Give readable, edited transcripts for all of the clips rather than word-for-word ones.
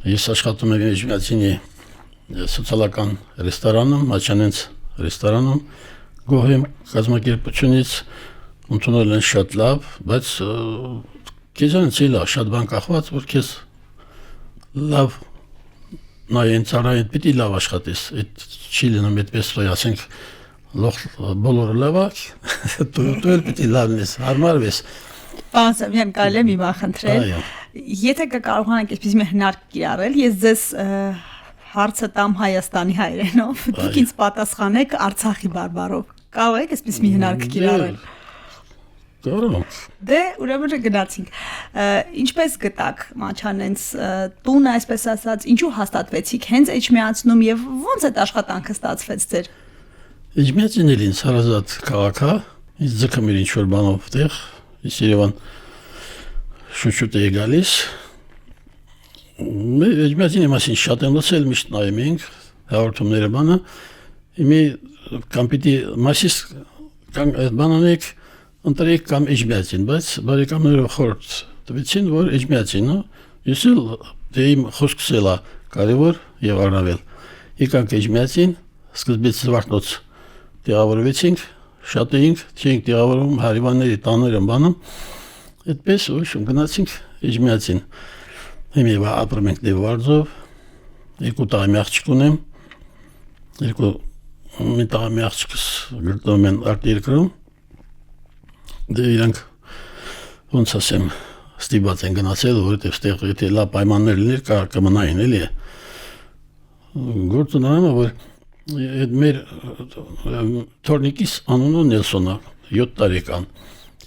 Ես աշխատում եմ Էջմիածինի սոցիալական ռեստորանում, Մաչանենց ռեստորանում, գոհ եմ կազմակերպությունից, ընդունել են շատ լավ, բայց քեզանից էլ շատ բան կախված, որ քեզ լավ նայեն ծառայեն, պիտի լավ աշխատես, այդ չի լինում այդպես, որ ասենք բոլորը լավ է, դու էլ պիտի լավն ես, հարմարվես։ Պարոն Սամյան, կարելի է մի բան խնդրել։ Եթե կկարողանանք այսպես մի հնարք կիրառել, ես ձեզ հարցը տամ Հայաստանի հայերենով, դուք ինձ պատասխանեք Արցախի բարբառով։ Կարող եք այսպես մի հնարք կիրառել։ Կարող։ Դե ուրեմն գնացինք։ Ինչպես գտաք Մաչանենց տունը, այսպես ասած, ինչու հաստատվեցիք հենց Էջմիածնում եւ ո՞նց այդ աշխատանքը ստացվեց ձեր։ Էջմիածինն էլ ինձ հարազատ քաղաք է, ինձ ձգում էր ինչ-որ բանով տեղ, ես Երևան շուտ էի գալիս։ Էջմիածինի մասին շատ եմ լսել, միշտ նայում ենք հաղորդումները բանը, իմի կամ պիտի մասիս բանանեք ընտրեք կամ Էջմիածին, բայց բարեկամները խորտ տվեցին, որ Էջմիածինը, ես էլ դե իմ խոսքս էլ է կարևոր եւ առավել։ Եկանք Էջմիածին, սկզբից Զվարթնոց տեղավորվեցինք, շատ էինք, չենք տեղավորվում հարևանների տաները բանում, այդպես ուրիշ գնացինք Էջմիածին։ Հիմա ապրում ենք Դեվարձով, 2 տարի աղջիկ ունեմ, 2 տարի աղջիկս գտնվում են արտերկրում։ Դե իրանք ոնց ասեմ ստիպված են գնացել, որովհետև ստեղ եթե լավ պայմաններ լիներ կմնային էլի։ Գործը նայում է, որ այդ մեր թորնիկիս անունը Նելսոն է, 7 տարեկան։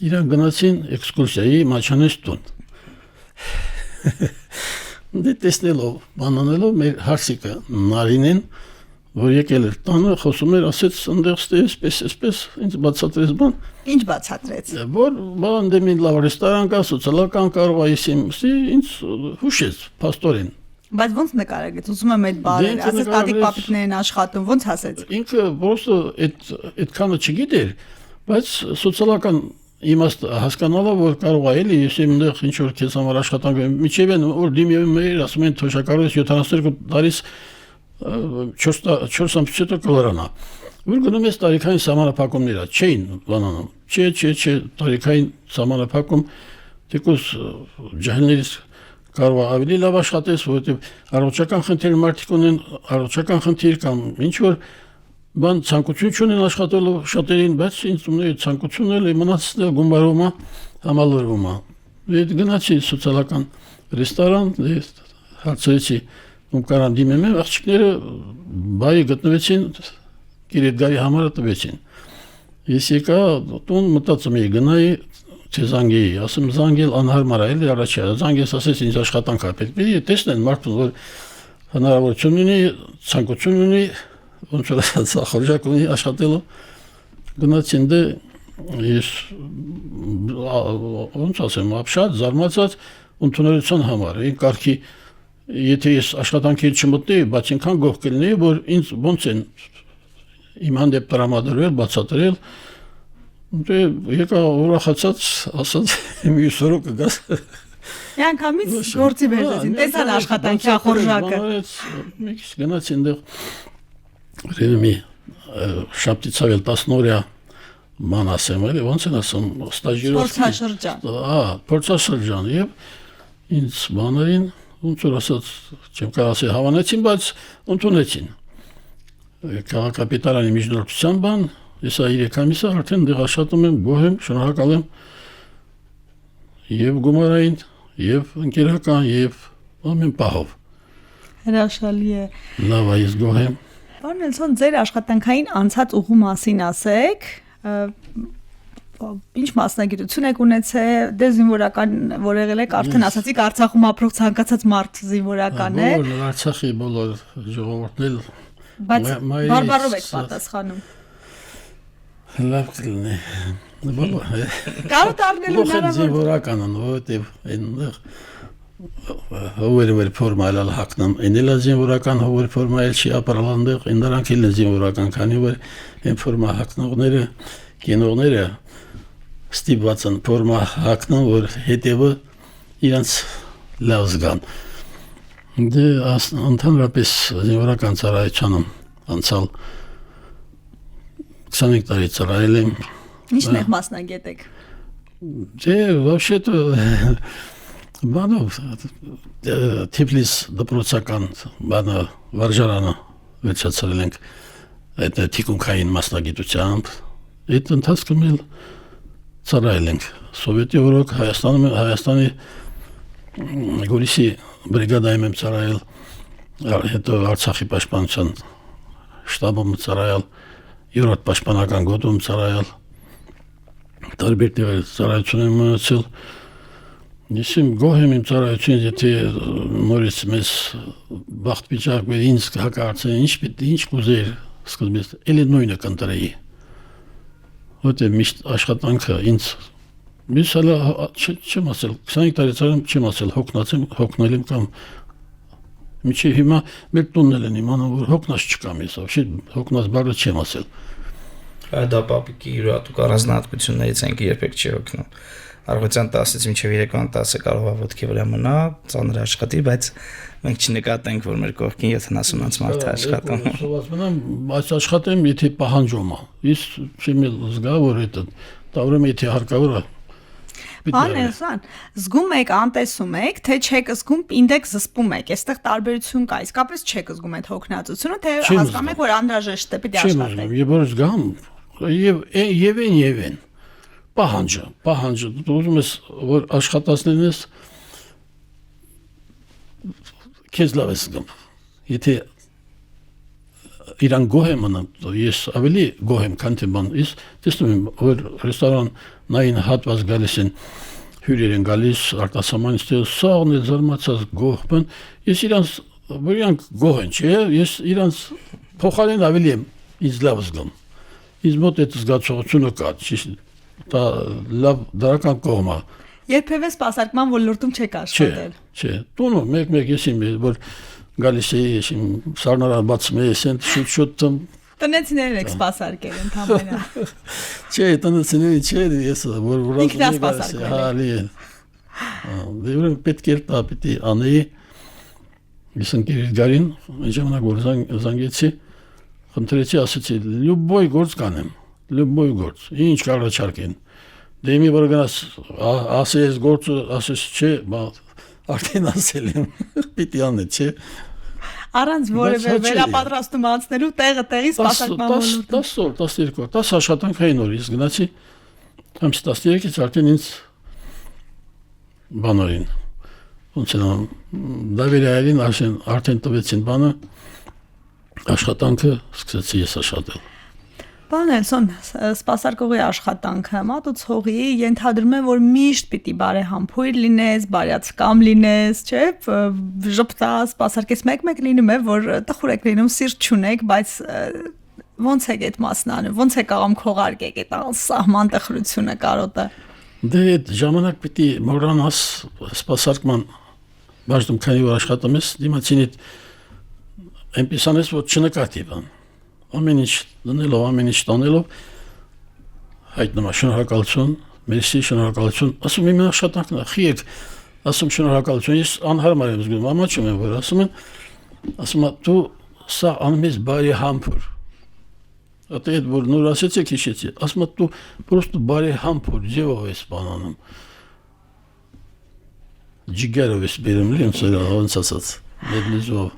Իրանք գնացին էքսկուրսիայի Մաչանենց տուն։ Դե տեսնելով, բանանելով մեր հարսիկը Նարինեն, որ եկել էր տանը, խոսում էր, ասեց, ընդեղ ստե էսպես, ինձ բացատրեց բան։ Ինչ բացատրեց։ Որ բան դե մի լավ ռեստորան կա, սոցիալական կարող է ինձ հուշեց, փաստորեն։ Բայց ոնց նկարագրեց, ուզում եմ այդ բառերը, ասես տատիկ պապիկներն աշխատում, ոնց ասեց։ Ինքը просто այդքանը չգիտեր, բայց սոցիալական իմաստ հասկանալով, որ կարող է էլի, ես այնտեղ ինչ որ քեզ համար աշխատանք եմ, միջև են որ դիմում էր, ասում են թոշակառուց 72 տարիս 4 ամսից կլորանա։ Որ գնում ես տարիքային սահմանափակումները, չէին բանանում։ Չէ, տարիքային սահմանափակում դեկոս ջահելներից կարող է ավելի լավ աշխատես, որովհետև առողջական խնդիր մարդիկ ունեն, առողջական խնդիր կամ ինչ որ բան ցանկություն չունեն աշխատելու շատերին, բայց ինձ ունի ցանկություն էլ մնացել գումարում է, համալրվում է։ Այդ գնացի սոցիալական ռեստորան, հարցրեցի ում կարան դիմեմ, աղջիկները բայ գտնվեցին, Գիրեդգարի համարը տվեցին։ Ես եկա տուն մտածում էի գնայի թե զանգեի, ասում զանգել անհարմար է, էլի առաջի զանգես ասես ինձ աշխատանք է պետք է տեսնեն մարդուն, որ հնարավորություն ունի, ցանկություն ունի, ոնց որ խորժակ ունի աշխատելու։ Գնացին դե ես ոնց ասեմ, ապշած, զարմացած ընդունելության համար, այն կարգի եթե ես աշխատանքի չմտնեի, բայց ինքան գող կլինեի, որ ինձ ոնց են իմ հանդեպ տրամադրվել, բացատրել, դե եկա ուրախացած, ասած մյուս օրը կգաս։ Յանգամից գործի բերեցին, տեսան աշխատանքի ախորժակը։ Մի քիչ գնացի այնտեղ ռեվի շաբթից ավել 10 օրյա ման ասեմ, էլի ոնց են ասում, փորձաշրջան։ Փորձաշրջան եւ ինձ բաներին ոնց որ ասած չեմ կարող ասել հավանեցին, բայց ընդունեցին։ Քաղաքապետարանի միջնորդության բան, ես 3 ամիս արդեն դեղ աշխատում եմ, գոհ եմ, շնորհակալ եմ եւ գումարային, եւ ընկերական, եւ ամեն պահով։ Հրաշալի է։ Լավ է, ես գոհ եմ։ Պարոն Նելսոն, ձեր աշխատանքային անցած ուղու մասին ասեք, ինչ մասնագիտություն եք ունեցել, դե զինվորական որ եղել եք, արդեն ասացիք Արցախում ապրող ցանկացած մարդ զինվորական է։ Բոլոր Արցախի բոլոր ժողովուրդն էլ բայց բարբառով եք պատասխանում։ Լավ կլինի։ Կարող դառնալու հնարավոր։ Զինվորականն, որովհետև այնտեղ հովեր ֆորմալ հակնամ, այնել զինվորական հովեր ֆորմալ չի ապարալանդեղ, այնրանք էլ զինվորական, քանի որ այն ֆորմա հակնողները, կինողները ստիպված են ֆորմա հակնան, որ հետևը իրանց լավ զգան։ Դե ընդհանրապես զինվորական ծառայությունում անցալ 25 տարի ծառայել եմ։ Ինչն է մասնագետ եք։ Դե вообще-то բանով Թիֆլիս դպրոցական բանը վարժարանը վերջացրել ենք այդ թիկունքային մասնագիտությամբ։ Այդ ընթացքում էլ ծառայել ենք Սովետի օրոք Հայաստանի Գորիսի բրիգադայում եմ ծառայել, հետո Արցախի պաշտպանության շտաբում ծառայել, Երրորդ պաշտպանական գոտում ծառայել, տարբեր տեղեր ծառայություն եմ ունեցել։ Ես իմ գոհ եմ իմ ծառայությունից, եթե նորից մեզ բախտ վիճակվեր ինձ հակարծեն, ինչ կուզեիր սկզբից, էլի նույնը կընտրեի։ Որտեղ միշտ աշխատանքը ինձ Ես հələ չեմ ասել, 25 տարի ծառայում չեմ ասել, հոգնել եմ կամ միջև հիմա մեր տունն են իմանում, որ հոգնած չկամ ես, հոգնած բառը չեմ ասել։ Դա պապիկի յուրատուկ առանձնահատկություններից են երբեք չի հոգնում։ Առավոտյան 10-ից մինչև երեկոյան 10-ը կարող է ոտքի վրա մնա, ծանր աշխատի, բայց մենք չնկատենք, որ մեր կողքին 70-անց մարդ է աշխատում։ Սոված մնամ, բայց աշխատեմ, եթե պահանջում է։ Ես չեմ զգա, որ դա ուրեմն եթե հարկավոր է։ Անեսան, զգում եք, անտեսում եք, թե չեք զգում, ինդեքս զսպում եք, այստեղ տարբերություն կա, իսկապես չեք զգում այդ հոգնածությունը, թե հասկանում եք, որ անհրաժեշտ է պիտի աշխատեք։ Եվ որ զգամ, եւ են, պահանջը, դու ուզում ես, որ աշխատացնեն ես, քեզ լավ ես զգում, եթե իրան գոհ եմ մնում, ես ավելի գոհ եմ, քան թե բան, ես տեսնում եմ, որ ռեստորան նային հատված գալիս են, հյուրեր են գալիս, արտասահմանից սաղն է զարմացած գոհ բան, ես իրանց, որ իրանք գոհ են, չէ, ես իրանց փոխարեն ավելի եմ ինձ լավ զգում, ինձ մոտ այդ զգացողությունը կա, դա լավ դրական կողմ է։ Երբևէ սպասարկման ոլորտում չեք աշխատել։ Չէ, տունը մեկ ես իմ, որ գալիս է իմ սառնարան բացում է, ես շուտ Տնեցիներն եք սպասարկել ընդհանրապես։ Չէ, տնեցիների չէ, ես որ ինքնասպասարկել եք։ Դե ուրեմն պետք է դա պիտի անեի։ Ես ընկերից գարին, այն ժամանակ որ զանգեցի, խնդրեցի, ասեցի, «Լյուբոյ գործ կանեմ, լյուբոյ գործ, ինչ կառաջարկեն»։ Դե մի որ գնաս ասես գործը, ասես չէ, արդեն ասել եմ, պիտի անել, չէ։ Առանց որևէ վերապատրաստում անցնելու տեղի սպասարկման ոլորտում 10 օր, 12 օր, 10 աշխատանքային օր ես գնացի, ամս 13-ից արդեն ինձ բանորին, ոնց են դավերայելին արդեն տվեցին բանը, աշխատանքը սկսեցի ես աշխատել։ Պարոն Նելսոն, սպասարկողի աշխատանքը մատուցողի ենթադրում է, որ միշտ պիտի բարեհամբույր լինես, բարյացակամ լինես, չէ՞, ժպտաս, սպասարկես մեկ լինում է, որ տխուր եք լինում, սիրտ չունեք, բայց ո՞նց եք այդ մասն անում, ո՞նց եք աղամ քողարկեք այդ անսահման տխրությունը կարոտը։ Դե այդ ժամանակ պիտի մոռանաս սպասարկման բաժնում, քանի որ աշխատում ես, դիմացինիդ այնպես անես, որ չնկատի բան։ Ամեն ինչ դնելով, ամեն ինչ տանելով հայտնվում է շնորհակալություն, մերսի, շնորհակալություն, ասում եմ աշխատանքն է, խի եք, ասում շնորհակալություն, ես անհարմար եմ զգում, ամաչում եմ, որ ասում դու սա անում ես բարեհամբույր, Ատա այդ որ նոր ասեցեք հիշեցի, ասում դու պրոստը բարեհամբույր ձևով ես բան անում, ջիգերով ես բերում, ոնց ասած, մեծ լեզվով